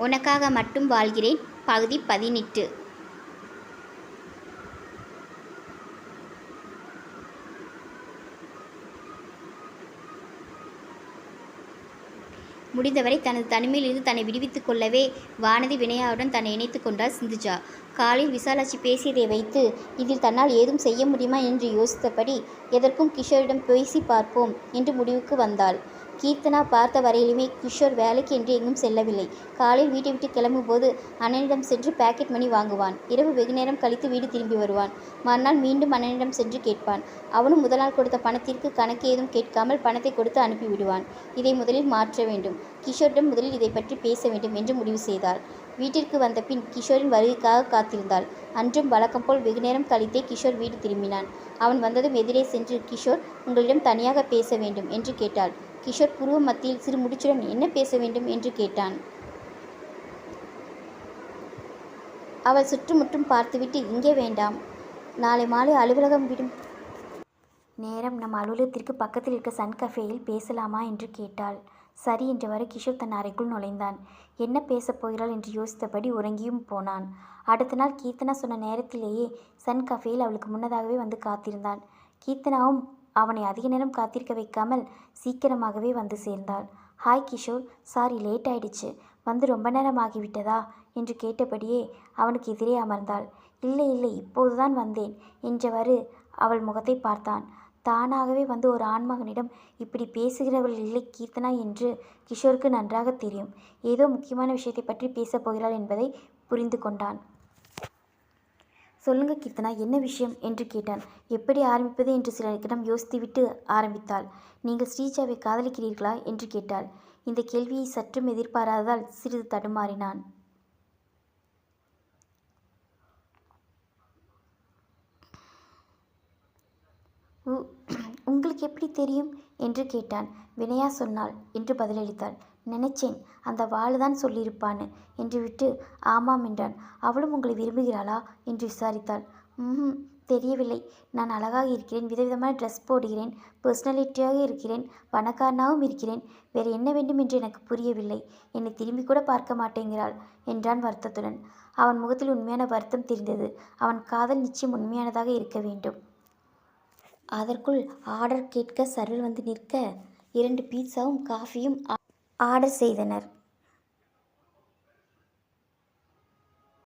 உனக்காக மட்டும் வாழ்கிறேன் பகுதி 18. முடிந்தவரை தனது தனிமையிலிருந்து தன்னை விடுவித்துக் கொள்ளவே வானதி வினயாவுடன் தன்னை இணைத்து கொண்டாள் சிந்துஜா. காலையில் விசாலாட்சி பேசியதை வைத்து இதில் தன்னால் ஏதும் செய்ய முடியுமா என்று யோசித்தபடி எதற்கும் கிஷோரிடம் பேசி பார்ப்போம் என்று முடிவுக்கு வந்தாள். கீர்த்தனா பார்த்த வரையிலுமே கிஷோர் வேலைக்கு என்று எங்கும் செல்லவில்லை. காலையில் வீட்டை விட்டு கிளம்பும்போது அண்ணனிடம் சென்று பாக்கெட் மணி வாங்குவான். இரவு வெகுநேரம் கழித்து வீடு திரும்பி வருவான். மறுநாள் மீண்டும் அண்ணனிடம் சென்று கேட்பான். அவனும் முதல் நாள் கொடுத்த பணத்திற்கு கணக்கு ஏதும் கேட்காமல் பணத்தை கொடுத்து அனுப்பிவிடுவான். இதை முதலில் மாற்ற வேண்டும். கிஷோரிடம் முதலில் இதை பற்றி பேச வேண்டும் என்று முடிவு செய்தாள். வீட்டிற்கு வந்த பின் கிஷோரின் வருகைக்காக காத்திருந்தாள். அன்றும் வழக்கம் போல் வெகுநேரம் கழித்தே கிஷோர் வீடு திரும்பினான். அவன் வந்ததும் எதிரே சென்று, கிஷோர், உங்களிடம் தனியாக பேச வேண்டும் என்று கேட்டாள். கிஷோர் புருவ மத்தியில் சிறு முடிச்சுடன் என்ன பேச வேண்டும் என்று கேட்டான். அவள் சுற்றுமுற்றும் பார்த்துவிட்டு, இங்கே வேண்டாம், நாளை மாலை அலுவலகம் விடும் நேரம் நம் அலுவலகத்திற்கு பக்கத்தில் இருக்க சன் கஃபேயில் பேசலாமா என்று கேட்டாள். சரி என்றவாறு கிஷோர் தன் அறைக்குள் நுழைந்தான். என்ன பேசப் போகிறாள் என்று யோசித்தபடி உறங்கியும் போனான். அடுத்த நாள் கீர்த்தனா சொன்ன நேரத்திலேயே சன் கஃபேயில் அவளுக்கு முன்னதாகவே வந்து காத்திருந்தான். கீர்த்தனாவும் அவனை அதிக நேரம் காத்திருக்க வைக்காமல் சீக்கிரமாகவே வந்து சேர்ந்தாள். ஹாய் கிஷோர், சாரி லேட் ஆயிடுச்சு, வந்து ரொம்ப நேரம் ஆகிவிட்டதா என்று கேட்டபடியே அவனுக்கு எதிரே அமர்ந்தாள். இல்லை இல்லை, இப்போதுதான் வந்தேன் என்றவாறு அவள் முகத்தை பார்த்தான். தானாகவே வந்து ஒரு ஆண்மகனிடம் இப்படி பேசுகிறவள் இல்லை கீர்த்தனா என்று கிஷோருக்கு நன்றாக தெரியும். ஏதோ முக்கியமான விஷயத்தை பற்றி பேசப் போகிறாள் என்பதை புரிந்து கொண்டான். சொல்லுங்க கீர்த்தனா, என்ன விஷயம் என்று கேட்டான். எப்படி ஆரம்பிப்பது என்று சிலரிடம் யோசித்துவிட்டு ஆரம்பித்தாள். நீங்கள் ஸ்ரீஜாவை காதலிக்கிறீர்களா என்று கேட்டாள். இந்த கேள்வியை சற்றும் எதிர்பாராததால் சிறிது தடுமாறினான். உங்களுக்கு எப்படி தெரியும் என்று கேட்டான். வினயா சொன்னாள் என்று பதிலளித்தாள். நினைச்சேன் அந்த வாளுதான் சொல்லியிருப்பான்னு என்று விட்டு ஆமாம் என்றான். அவளும் உங்களை விரும்புகிறாளா என்று விசாரித்தாள். தெரியவில்லை. நான் அழகாக இருக்கிறேன், விதவிதமான ட்ரெஸ் போடுகிறேன், பர்சனாலிட்டியாக இருக்கிறேன், பணக்காரனாகவும் இருக்கிறேன். வேறு என்ன வேண்டும் என்று எனக்கு புரியவில்லை. என்னை திரும்பி கூட பார்க்க மாட்டேங்கிறாள் என்றான் வருத்தத்துடன். அவன் முகத்தில் உண்மையான வருத்தம் தெரிந்தது. அவன் காதல் நிச்சயம் உண்மையானதாக இருக்க வேண்டும். அதற்குள் ஆர்டர் கேட்க சர்வர் வந்து நிற்க 2 பீட்சாவும் காஃபியும் ஆர்டர் செய்தனர்.